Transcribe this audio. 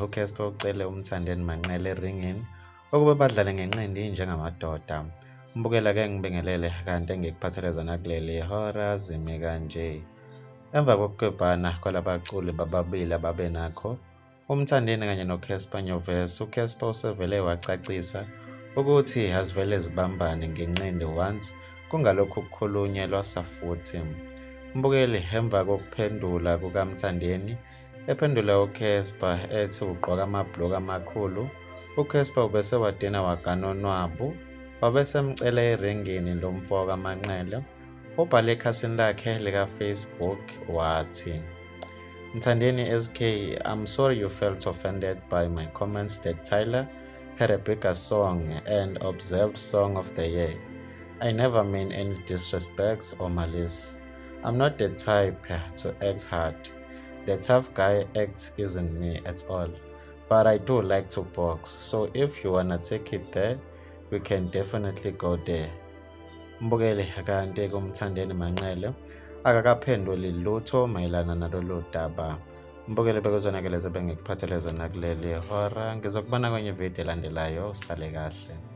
uCassper ucele uMthandeni Manqele eringini ukuba badlale ngenqindi njengamadoda. Mbukela-ke ngibingelele kanti engikuphathele zona kuleli hora zimi kanje. Emva kokugwebhana kwalabaculi bababili ababe nakho, uMthandeni kanye noCassper nyuvesi, uCassper usevele wacacisa ukuthi azivele zibambane ngenqindi once kungalokhu kukhulunyelwa safuthi. Mbukeli emva kokuphendula kukaMthandeni ephendula uCassper ethi ugqoka amabhuluku amakhulu, uCassper ubese wadina wagana onwabu, wabesemcela eringini lo mfo kaManqele. Ubhale ekhasini lakhe lika-Facebook wathi, Mthandeni SK, I'm sorry you felt offended by my comments that Tyler had a bigger song and observed Song of the Year. I never mean any disrespect or malice. I'm not the type to act hard. The tough guy act isn't me at all. But I do like to box, so if you wanna take it there, we can definitely go there. Mbukeli kanti kuMthandeni Manqele akakaphenduli lutho mayelana nalolu daba. Mbukeli bekuzona-ke lezi bengikuphathele zona kuleli hora. Ngizokubona kwenye video elandelayo. Sale kahle.